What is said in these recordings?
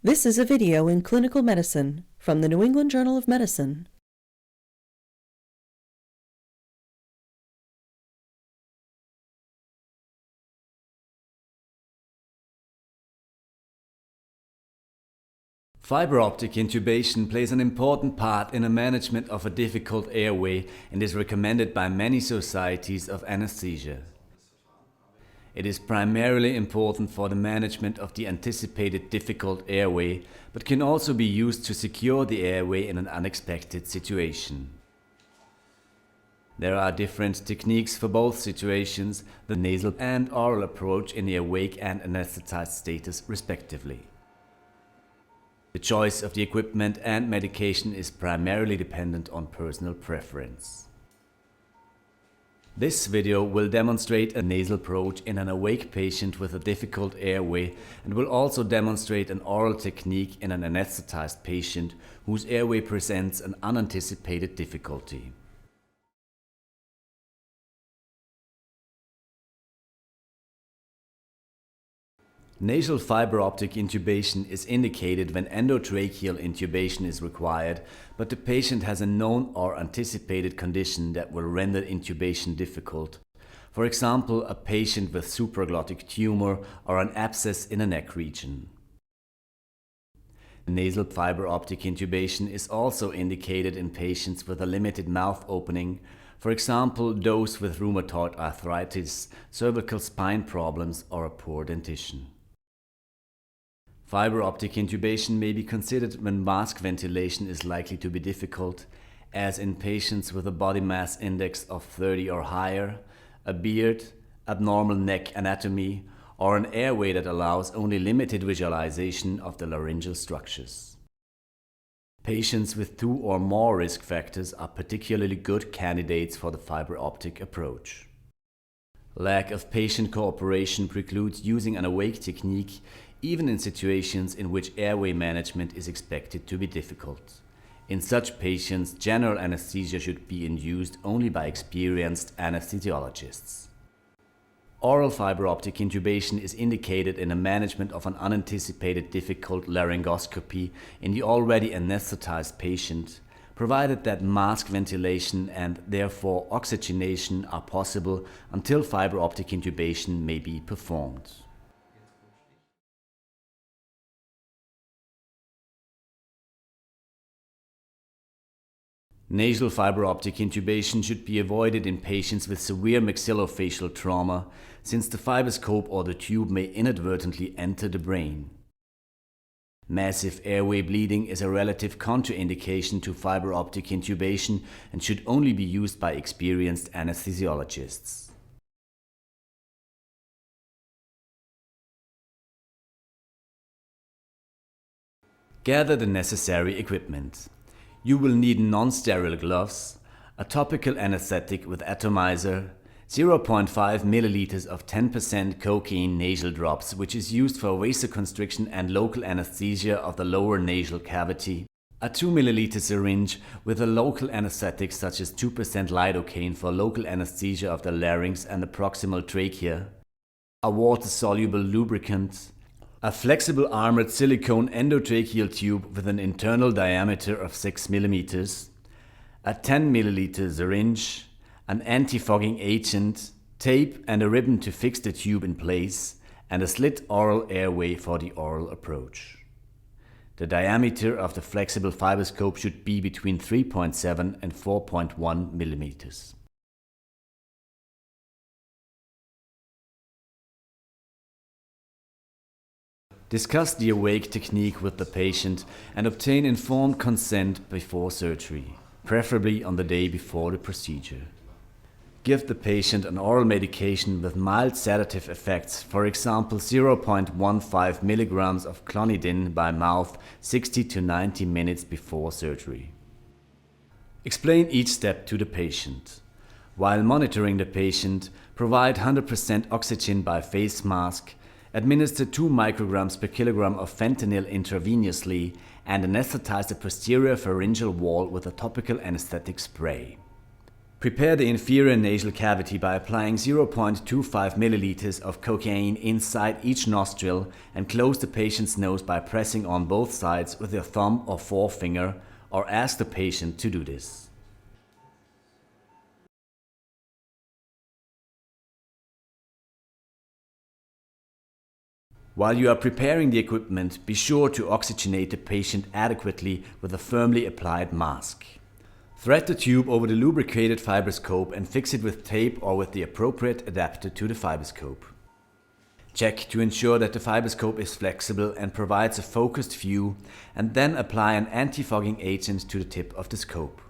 This is a video in clinical medicine from the New England Journal of Medicine. Fiberoptic intubation plays an important part in the management of a difficult airway and is recommended by many societies of anesthesia. It is primarily important for the management of the anticipated difficult airway, but can also be used to secure the airway in an unexpected situation. There are different techniques for both situations, the nasal and oral approach in the awake and anesthetized status respectively. The choice of the equipment and medication is primarily dependent on personal preference. This video will demonstrate a nasal approach in an awake patient with a difficult airway and will also demonstrate an oral technique in an anesthetized patient whose airway presents an unanticipated difficulty. Nasal fiberoptic intubation is indicated when endotracheal intubation is required, but the patient has a known or anticipated condition that will render intubation difficult. For example, a patient with supraglottic tumor or an abscess in a neck region. Nasal fiberoptic intubation is also indicated in patients with a limited mouth opening, for example, those with rheumatoid arthritis, cervical spine problems, or a poor dentition. Fiberoptic intubation may be considered when mask ventilation is likely to be difficult, as in patients with a body mass index of 30 or higher, a beard, abnormal neck anatomy, or an airway that allows only limited visualization of the laryngeal structures. Patients with 2 or more risk factors are particularly good candidates for the fiberoptic approach. Lack of patient cooperation precludes using an awake technique even in situations in which airway management is expected to be difficult. In such patients, general anesthesia should be induced only by experienced anesthesiologists. Oral fiberoptic intubation is indicated in the management of an unanticipated difficult laryngoscopy in the already anesthetized patient, provided that mask ventilation and therefore oxygenation are possible until fiberoptic intubation may be performed. Nasal fiberoptic intubation should be avoided in patients with severe maxillofacial trauma, since the fiberscope or the tube may inadvertently enter the brain. Massive airway bleeding is a relative contraindication to fiberoptic intubation and should only be used by experienced anesthesiologists. Gather the necessary equipment. You will need non-sterile gloves, a topical anesthetic with atomizer, 0.5 milliliters of 10% cocaine nasal drops, which is used for vasoconstriction and local anesthesia of the lower nasal cavity, a 2 milliliter syringe with a local anesthetic such as 2% lidocaine for local anesthesia of the larynx and the proximal trachea, a water-soluble lubricant, a flexible armored silicone endotracheal tube with an internal diameter of 6 mm, a 10 milliliter syringe, an anti-fogging agent, tape and a ribbon to fix the tube in place, and a slit oral airway for the oral approach. The diameter of the flexible fiberscope should be between 3.7 and 4.1 millimeters. Discuss the awake technique with the patient and obtain informed consent before surgery, preferably on the day before the procedure. Give the patient an oral medication with mild sedative effects, for example 0.15 milligrams of clonidine by mouth 60 to 90 minutes before surgery. Explain each step to the patient. While monitoring the patient, provide 100% oxygen by face mask, administer 2 micrograms per kilogram of fentanyl intravenously, and anesthetize the posterior pharyngeal wall with a topical anesthetic spray. Prepare the inferior nasal cavity by applying 0.25 milliliters of cocaine inside each nostril and close the patient's nose by pressing on both sides with your thumb or forefinger, or ask the patient to do this. While you are preparing the equipment, be sure to oxygenate the patient adequately with a firmly applied mask. Thread the tube over the lubricated fibroscope and fix it with tape or with the appropriate adapter to the fibroscope. Check to ensure that the fibroscope is flexible and provides a focused view, and then apply an anti-fogging agent to the tip of the scope.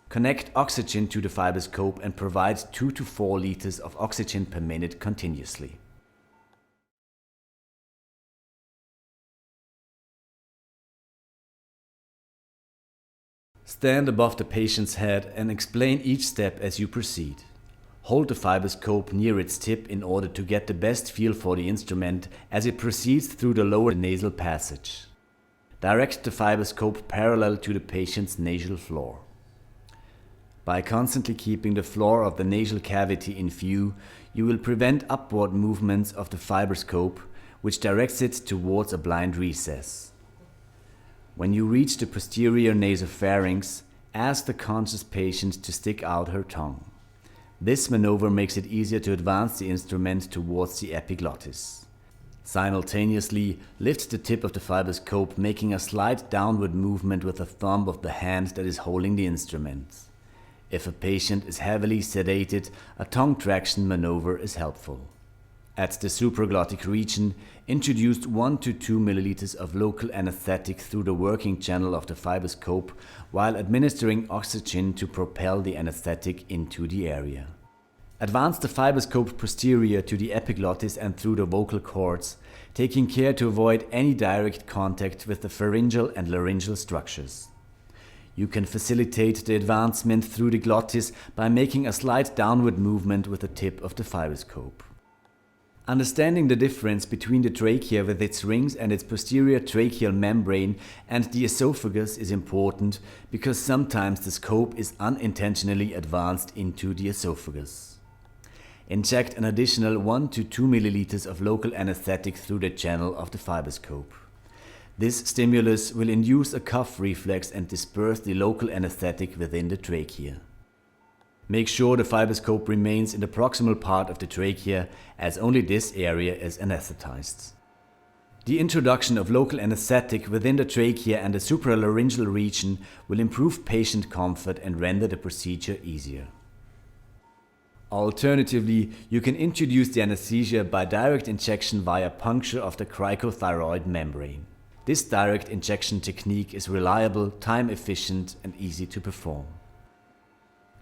Connect oxygen to the fibroscope and provide 2 to 4 liters of oxygen per minute continuously. Stand above the patient's head and explain each step as you proceed. Hold the fibroscope near its tip in order to get the best feel for the instrument as it proceeds through the lower nasal passage. Direct the fibroscope parallel to the patient's nasal floor. By constantly keeping the floor of the nasal cavity in view, you will prevent upward movements of the fibroscope, which directs it towards a blind recess. When you reach the posterior nasopharynx, ask the conscious patient to stick out her tongue. This maneuver makes it easier to advance the instrument towards the epiglottis. Simultaneously, lift the tip of the fibroscope, making a slight downward movement with the thumb of the hand that is holding the instrument. If a patient is heavily sedated, a tongue traction maneuver is helpful. At the supraglottic region, introduce 1 to 2 milliliters of local anesthetic through the working channel of the fibroscope while administering oxygen to propel the anesthetic into the area. Advance the fibroscope posterior to the epiglottis and through the vocal cords, taking care to avoid any direct contact with the pharyngeal and laryngeal structures. You can facilitate the advancement through the glottis by making a slight downward movement with the tip of the fibroscope. Understanding the difference between the trachea with its rings and its posterior tracheal membrane and the esophagus is important because sometimes the scope is unintentionally advanced into the esophagus. Inject an additional 1 to 2 milliliters of local anesthetic through the channel of the fibroscope. This stimulus will induce a cough reflex and disperse the local anesthetic within the trachea. Make sure the fibroscope remains in the proximal part of the trachea, as only this area is anesthetized. The introduction of local anesthetic within the trachea and the supralaryngeal region will improve patient comfort and render the procedure easier. Alternatively, you can introduce the anesthesia by direct injection via puncture of the cricothyroid membrane. This direct injection technique is reliable, time-efficient, and easy to perform.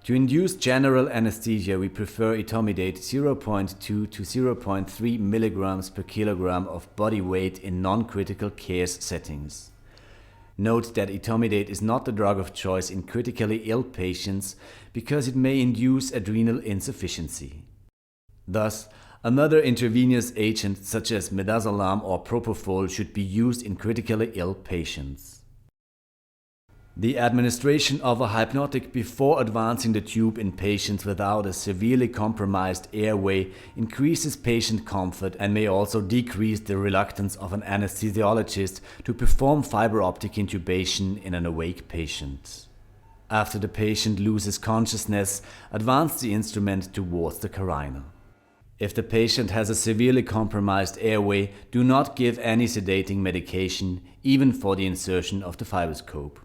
To induce general anesthesia, we prefer etomidate 0.2 to 0.3 milligrams per kilogram of body weight in non-critical care settings. Note that etomidate is not the drug of choice in critically ill patients because it may induce adrenal insufficiency. Thus, another intravenous agent such as midazolam or propofol should be used in critically ill patients. The administration of a hypnotic before advancing the tube in patients without a severely compromised airway increases patient comfort and may also decrease the reluctance of an anesthesiologist to perform fiberoptic intubation in an awake patient. After the patient loses consciousness, advance the instrument towards the carina. If the patient has a severely compromised airway, do not give any sedating medication, even for the insertion of the fibroscope.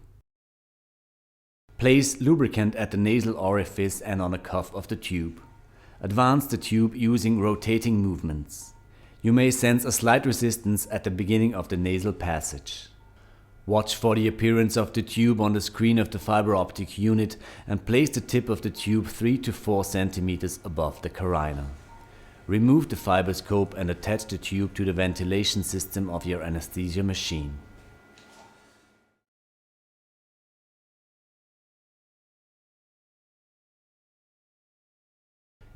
Place lubricant at the nasal orifice and on a cuff of the tube. Advance the tube using rotating movements. You may sense a slight resistance at the beginning of the nasal passage. Watch for the appearance of the tube on the screen of the fiberoptic unit and place the tip of the tube 3 to 4 centimeters above the carina. Remove the fibroscope and attach the tube to the ventilation system of your anesthesia machine.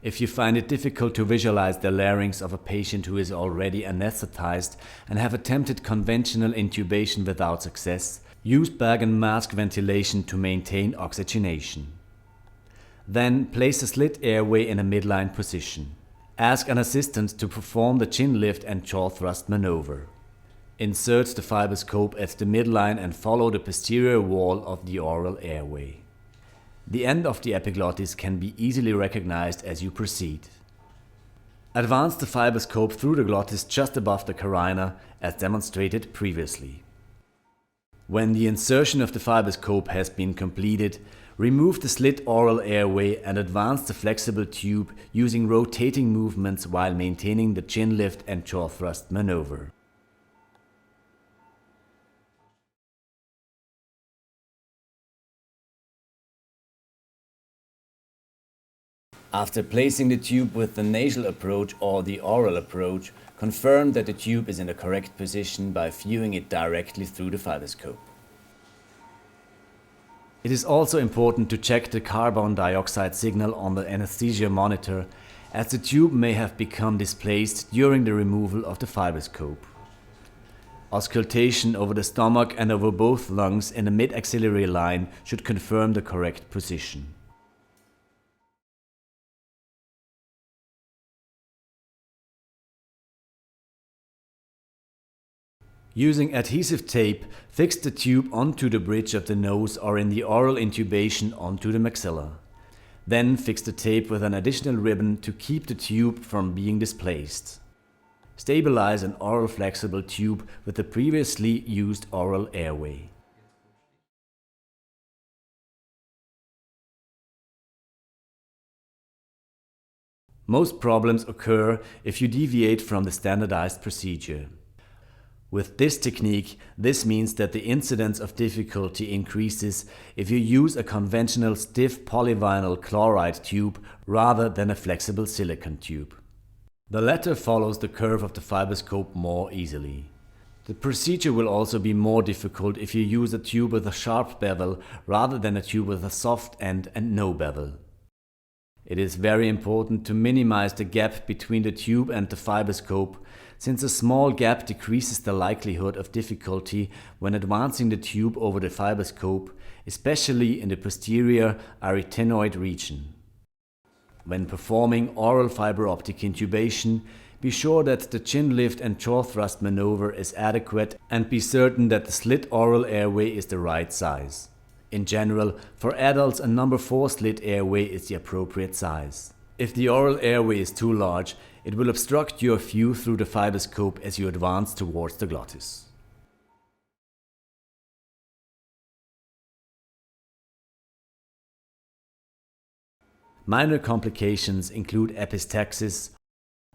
If you find it difficult to visualize the larynx of a patient who is already anesthetized and have attempted conventional intubation without success, use bag and mask ventilation to maintain oxygenation. Then place the slit airway in a midline position. Ask an assistant to perform the chin lift and jaw thrust maneuver. Insert the fibroscope at the midline and follow the posterior wall of the oral airway. The end of the epiglottis can be easily recognized as you proceed. Advance the fibroscope through the glottis just above the carina, as demonstrated previously. When the insertion of the fibroscope has been completed, remove the slit oral airway and advance the flexible tube using rotating movements while maintaining the chin lift and jaw thrust maneuver. After placing the tube with the nasal approach or the oral approach, confirm that the tube is in the correct position by viewing it directly through the fibroscope. It is also important to check the carbon dioxide signal on the anesthesia monitor, as the tube may have become displaced during the removal of the fibroscope. Auscultation over the stomach and over both lungs in the mid-axillary line should confirm the correct position. Using adhesive tape, fix the tube onto the bridge of the nose or in the oral intubation onto the maxilla. Then fix the tape with an additional ribbon to keep the tube from being displaced. Stabilize an oral flexible tube with the previously used oral airway. Most problems occur if you deviate from the standardized procedure. With this technique, this means that the incidence of difficulty increases if you use a conventional stiff polyvinyl chloride tube rather than a flexible silicone tube. The latter follows the curve of the fibroscope more easily. The procedure will also be more difficult if you use a tube with a sharp bevel rather than a tube with a soft end and no bevel. It is very important to minimize the gap between the tube and the fibroscope, since a small gap decreases the likelihood of difficulty when advancing the tube over the fibroscope, especially in the posterior arytenoid region. When performing oral fiberoptic intubation, be sure that the chin lift and jaw thrust maneuver is adequate and be certain that the slit oral airway is the right size. In general, for adults, a number 4 slit airway is the appropriate size. If the oral airway is too large, it will obstruct your view through the fibroscope as you advance towards the glottis. Minor complications include epistaxis,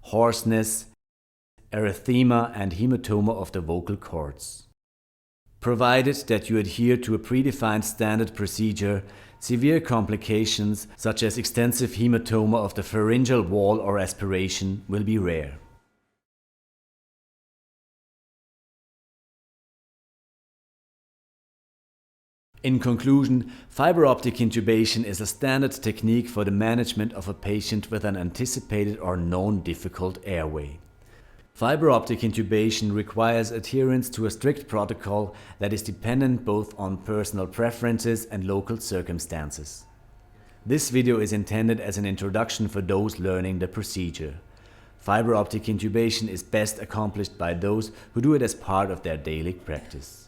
hoarseness, erythema and hematoma of the vocal cords. Provided that you adhere to a predefined standard procedure, severe complications such as extensive hematoma of the pharyngeal wall or aspiration will be rare. In conclusion, fiberoptic intubation is a standard technique for the management of a patient with an anticipated or known difficult airway. Fiberoptic intubation requires adherence to a strict protocol that is dependent both on personal preferences and local circumstances. This video is intended as an introduction for those learning the procedure. Fiberoptic intubation is best accomplished by those who do it as part of their daily practice.